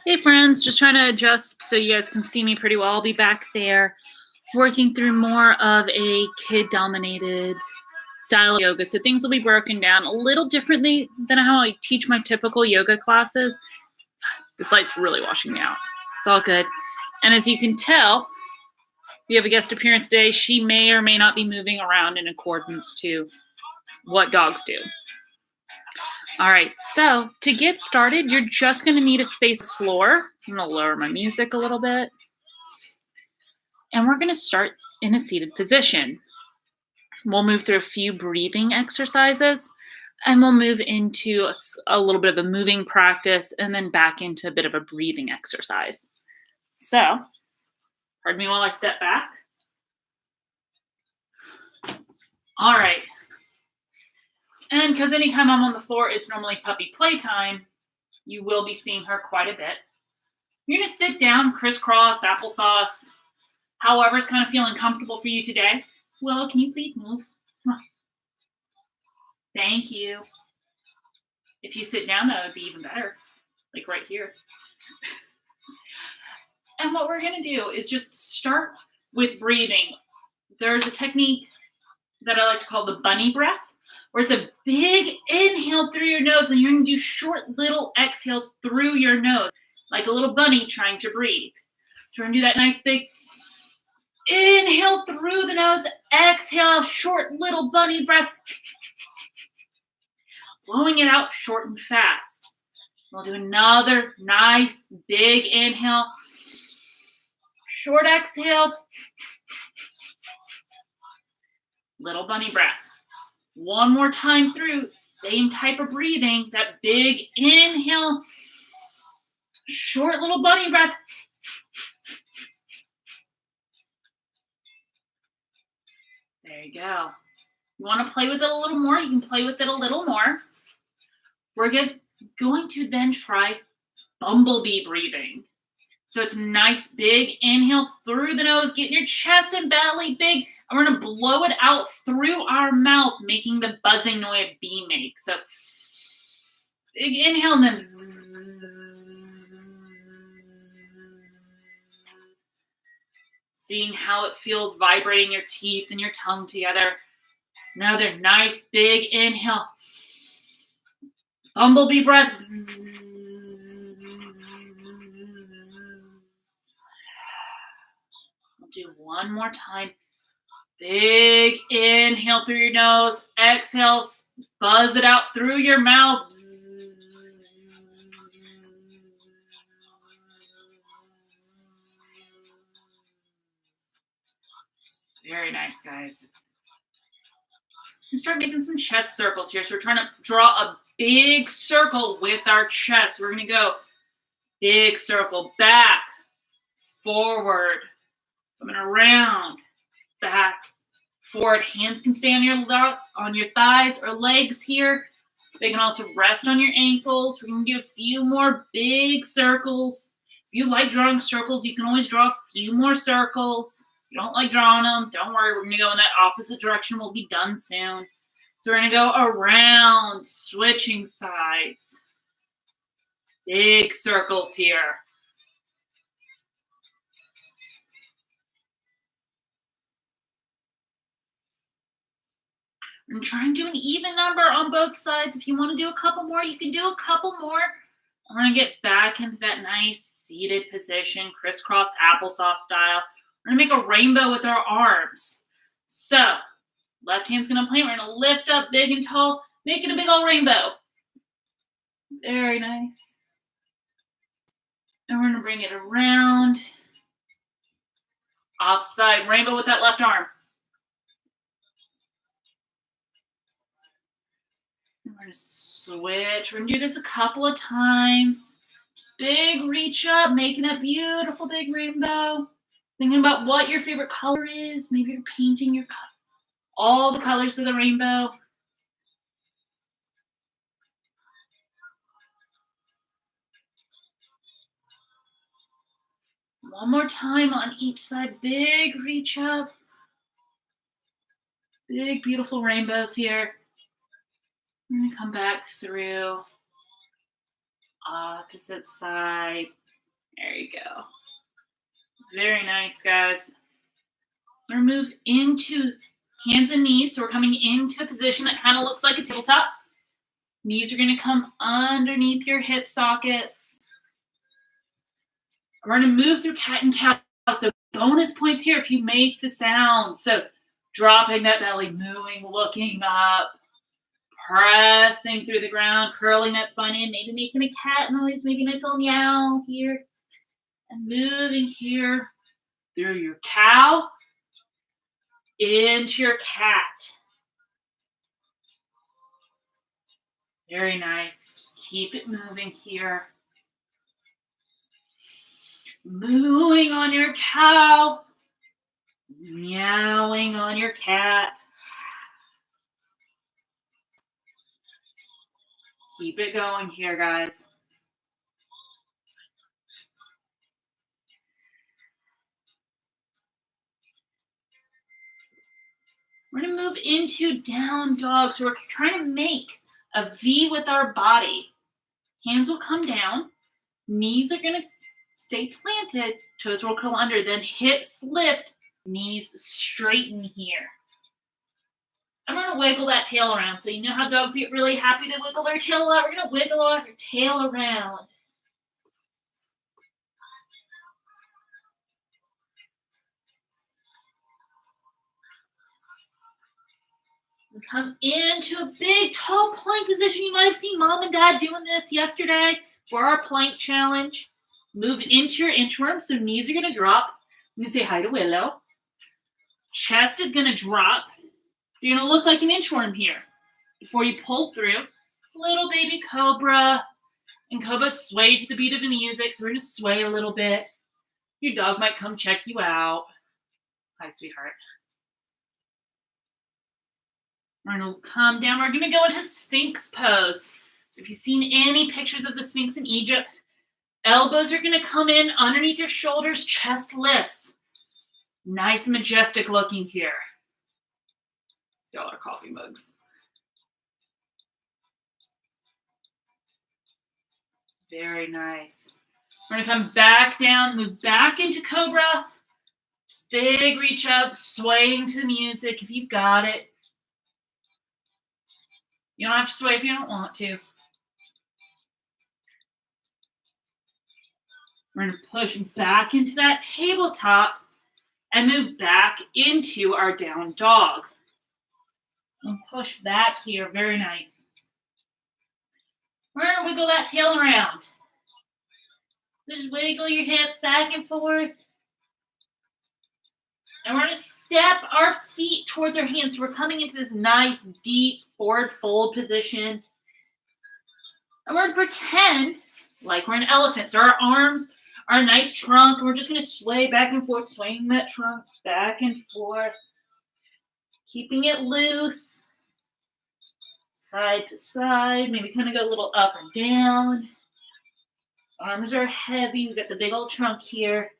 Hey friends, just trying to adjust so you guys can see me pretty well. I'll be back there working through more of a kid dominated style of yoga. So things will be broken down a little differently than how I teach my typical yoga classes. This light's really washing me out. It's all good. And as you can tell, we have a guest appearance today. She may or may not be moving around in accordance to what dogs do. All right, so to get started, you're just going to need a space floor. I'm going to lower my music a little bit. And we're going to start in a seated position. We'll move through a few breathing exercises, and we'll move into a little bit of a moving practice, and then back into a bit of a breathing exercise. So, pardon me while I step back. All right. And because anytime I'm on the floor, it's normally puppy playtime, you will be seeing her quite a bit. You're going to sit down, crisscross, applesauce, however's kind of feeling comfortable for you today. Willow, can you please move? Come on. Thank you. If you sit down, that would be even better, like right here. And what we're going to do is just start with breathing. There's a technique that I like to call the bunny breath, where it's a big inhale through your nose, and you're going to do short little exhales through your nose, like a little bunny trying to breathe. So we're going to do that nice big inhale through the nose, exhale, short little bunny breath. Blowing it out short and fast. We'll do another nice big inhale, short exhales, little bunny breath. One more time through, same type of breathing, that big inhale, short little bunny breath. There you go. You want to play with it a little more? You can play with it a little more. We're going to then try bumblebee breathing. So it's a nice big inhale through the nose, getting your chest and belly big, and we're going to blow it out through our mouth, making the buzzing noise a bee makes. So big inhale and then seeing how it feels vibrating your teeth and your tongue together. Another nice big inhale. Bumblebee breath. We'll do one more time. Big inhale through your nose. Exhale, buzz it out through your mouth. Very nice, guys. And start making some chest circles here. So we're trying to draw a big circle with our chest. We're going to go big circle, back, forward, coming around, back, forward. Hands can stay on your thighs or legs here. They can also rest on your ankles. We're going to do a few more big circles. If you like drawing circles, you can always draw a few more circles. If you don't like drawing them, don't worry. We're going to go in that opposite direction. We'll be done soon. So we're going to go around, switching sides. Big circles here. And try and do an even number on both sides. If you want to do a couple more, you can do a couple more. We're going to get back into that nice seated position, crisscross applesauce style. We're going to make a rainbow with our arms. So, left hand's going to plant. We're going to lift up big and tall, making a big old rainbow. Very nice. And we're going to bring it around. Offside rainbow with that left arm. We're going to switch. We're going to do this a couple of times. Just big reach up, making a beautiful big rainbow. Thinking about what your favorite color is. Maybe you're painting all the colors of the rainbow. One more time on each side. Big reach up. Big, beautiful rainbows here. We're going to come back through. Opposite side. There you go. Very nice, guys. We're going to move into hands and knees. So we're coming into a position that kind of looks like a tabletop. Knees are going to come underneath your hip sockets. We're going to move through cat and cow. So bonus points here if you make the sound. So dropping that belly, moving, looking up, pressing through the ground, curling that spine in, maybe making a cat noise, maybe a nice little meow here. And moving here through your cow into your cat. Very nice. Just keep it moving here. Mooing on your cow. Meowing on your cat. Keep it going here, guys. We're going to move into down dog. So we're trying to make a V with our body. Hands will come down. Knees are going to stay planted. Toes will curl under. Then hips lift. Knees straighten here. I'm going to wiggle that tail around. So you know how dogs get really happy to wiggle their tail out? We're going to wiggle our tail around. We come into a big toe plank position. You might have seen mom and dad doing this yesterday for our plank challenge. Move into your inchworm. So knees are going to drop. You can say hi to Willow. Chest is going to drop. So you're going to look like an inchworm here. Before you pull through, little baby cobra. And cobra sway to the beat of the music. So we're going to sway a little bit. Your dog might come check you out. Hi, sweetheart. We're going to come down. We're going to go into Sphinx pose. So if you've seen any pictures of the Sphinx in Egypt, elbows are going to come in underneath your shoulders, chest lifts. Nice and majestic looking here. See all our coffee mugs. Very nice. We're going to come back down, move back into Cobra. Just big reach up, swaying to the music if you've got it. You don't have to sway if you don't want to. We're going to push back into that tabletop and move back into our down dog. And push back here. Very nice. We're going to wiggle that tail around. Just wiggle your hips back and forth. And we're going to step our feet towards our hands. So we're coming into this nice, deep forward fold position. And we're going to pretend like we're an elephant. So our arms are a nice trunk. And we're just going to sway back and forth, swaying that trunk back and forth. Keeping it loose. Side to side. Maybe kind of go a little up and down. Arms are heavy. We've got the big old trunk here.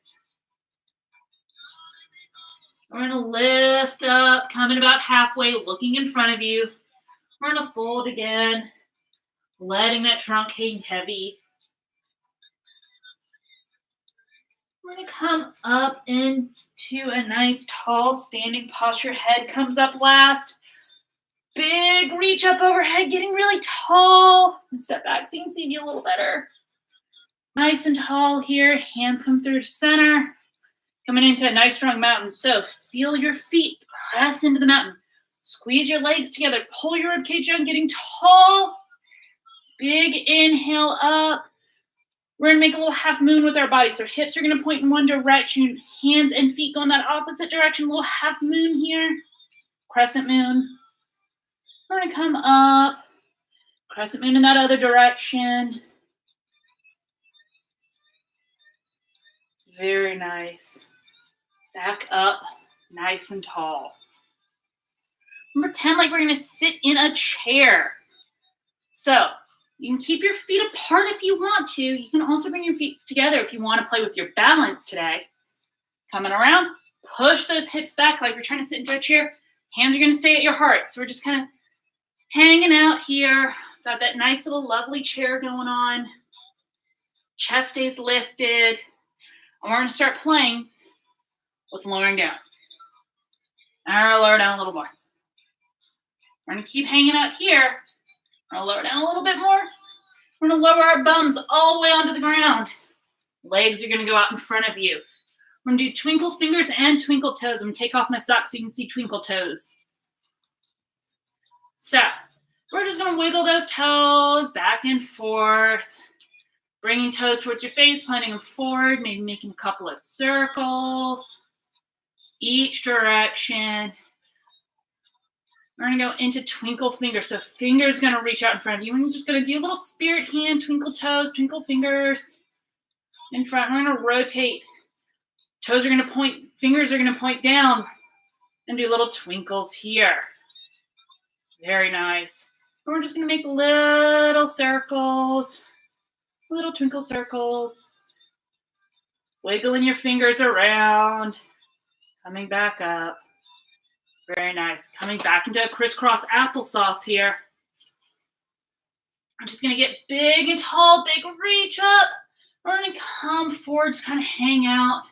We're going to lift up, coming about halfway, looking in front of you. We're going to fold again, letting that trunk hang heavy. We're going to come up into a nice tall standing posture. Head comes up last. Big reach up overhead, getting really tall. Step back so you can see me a little better. Nice and tall here. Hands come through to center. Coming into a nice strong mountain. So feel your feet press into the mountain. Squeeze your legs together. Pull your ribcage down, getting tall. Big inhale up. We're going to make a little half moon with our body. So hips are going to point in one direction. Hands and feet go in that opposite direction. A little half moon here. Crescent moon. We're going to come up. Crescent moon in that other direction. Very nice. Back up, nice and tall. Pretend like we're going to sit in a chair. So you can keep your feet apart if you want to. You can also bring your feet together if you want to play with your balance today. Coming around, push those hips back like you're trying to sit into a chair. Hands are going to stay at your heart. So we're just kind of hanging out here. Got that nice little lovely chair going on. Chest stays lifted. And we're going to start playing with lowering down. And we're going to lower down a little more. We're going to keep hanging out here. We're going to lower down a little bit more. We're going to lower our bums all the way onto the ground. Legs are going to go out in front of you. We're going to do twinkle fingers and twinkle toes. I'm going to take off my socks so you can see twinkle toes. So we're just going to wiggle those toes back and forth. Bringing toes towards your face, pointing them forward, maybe making a couple of circles. Each direction. We're going to go into twinkle fingers. So fingers going to reach out in front of you. We're just going to do a little spirit hand, twinkle toes, twinkle fingers in front. We're going to rotate. Toes are going to point, fingers are going to point down and do little twinkles here. Very nice. We're just going to make little circles, little twinkle circles. Wiggling your fingers around, coming back up. Very nice. Coming back into a crisscross applesauce here. I'm just going to get big and tall, big reach up. We're going to come forward, just kind of hang out.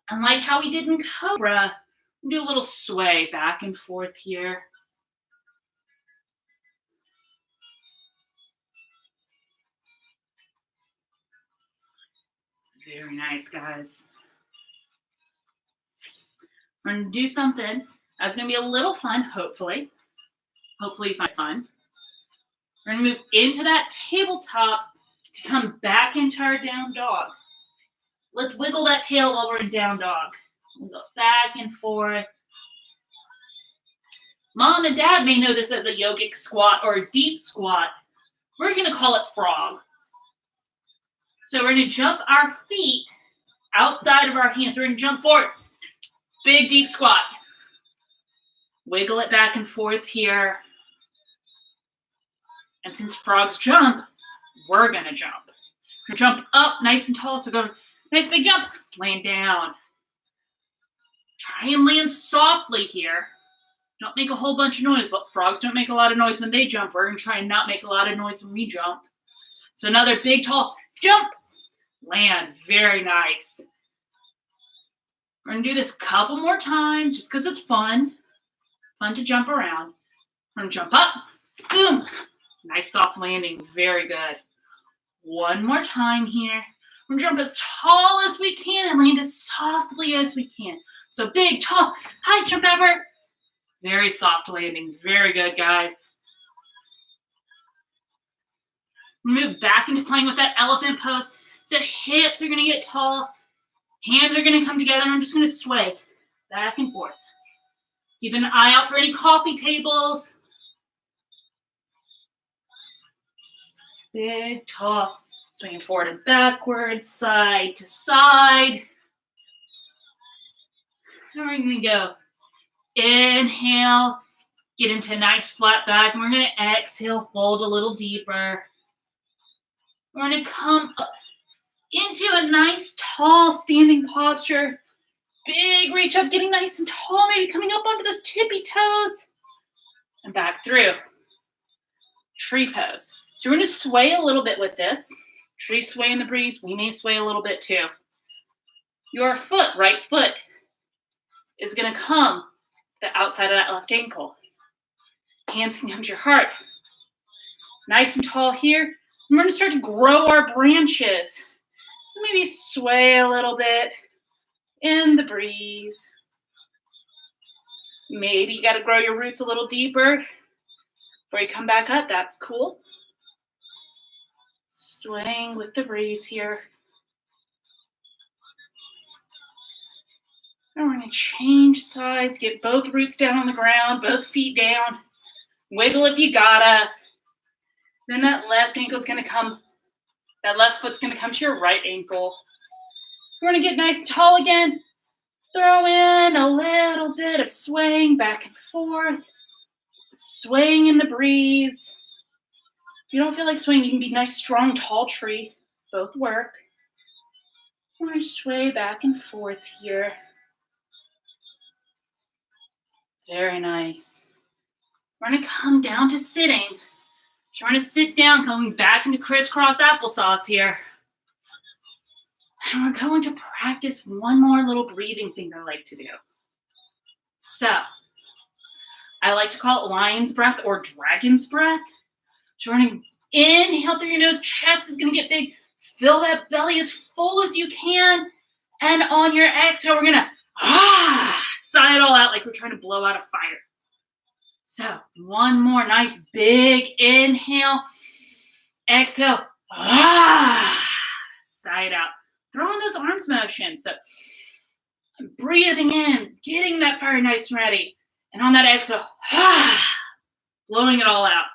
And like how we did in Cobra, do a little sway back and forth here. Very nice, guys. We're going to do something that's going to be a little fun, hopefully. Hopefully you find it fun. We're going to move into that tabletop to come back into our down dog. Let's wiggle that tail while we're in down dog. We'll go back and forth. Mom and Dad may know this as a yogic squat or a deep squat. We're going to call it frog. So we're going to jump our feet outside of our hands. We're going to jump forward. Big deep squat. Wiggle it back and forth here. And since frogs jump, we're going to jump. We're going to jump up nice and tall. So go nice big jump. Land down. Try and land softly here. Don't make a whole bunch of noise. Frogs don't make a lot of noise when they jump. We're going to try and not make a lot of noise when we jump. So another big, tall jump. Land. Very nice. We're going to do this a couple more times just because it's fun. Fun to jump around. We're going to jump up. Boom. Nice soft landing. Very good. One more time here. We're going to jump as tall as we can and land as softly as we can. So big, tall, highest jump ever. Very soft landing. Very good, guys. Move back into playing with that elephant pose. So hips are going to get tall. Hands are going to come together. And I'm just going to sway back and forth. Keep an eye out for any coffee tables. Big, tall. Swinging forward and backwards, side to side. And we're going to go. Inhale. Get into a nice flat back. And we're going to exhale, fold a little deeper. We're going to come up into a nice, tall, standing posture. Big reach up, getting nice and tall, maybe coming up onto those tippy toes. And back through. Tree pose. So we're going to sway a little bit with this. Tree sway in the breeze. We may sway a little bit too. Your foot, right foot, is going to come the outside of that left ankle. Hands can come to your heart. Nice and tall here. We're going to start to grow our branches. Maybe sway a little bit in the breeze. Maybe you got to grow your roots a little deeper before you come back up. That's cool. Swaying with the breeze here. And we're going to change sides. Get both roots down on the ground, both feet down. Wiggle if you gotta. Then that left ankle's going to come. That left foot's going to come to your right ankle. We're going to get nice and tall again. Throw in a little bit of swaying back and forth. Swaying in the breeze. If you don't feel like swaying, you can be nice, strong, tall tree. Both work. We're going to sway back and forth here. Very nice. We're going to come down to sitting. Trying to sit down, coming back into crisscross applesauce here. And we're going to practice one more little breathing thing I like to do. So, I like to call it lion's breath or dragon's breath. So we're going to inhale through your nose, chest is going to get big. Fill that belly as full as you can. And on your exhale, we're going to sigh it all out like we're trying to blow out a fire. So one more nice big inhale. Exhale. Sigh it out. Throw in those arms motions. So I'm breathing in, getting that fire nice and ready. And on that exhale, blowing it all out.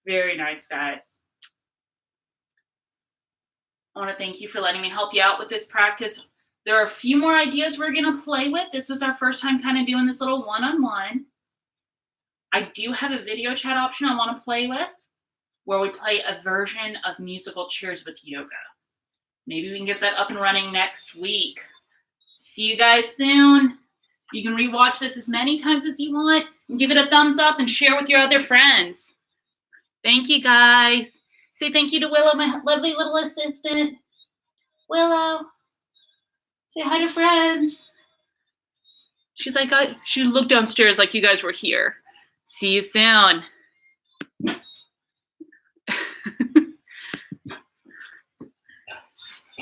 Very nice, guys. I want to thank you for letting me help you out with this practice. There are a few more ideas we're going to play with. This was our first time kind of doing this little one-on-one. I do have a video chat option I want to play with where we play a version of musical chairs with yoga. Maybe we can get that up and running next week. See you guys soon. You can rewatch this as many times as you want and give it a thumbs up and share with your other friends. Thank you, guys. Say thank you to Willow, my lovely little assistant. Willow, say hi to friends. She's like, she looked downstairs like you guys were here. See you soon.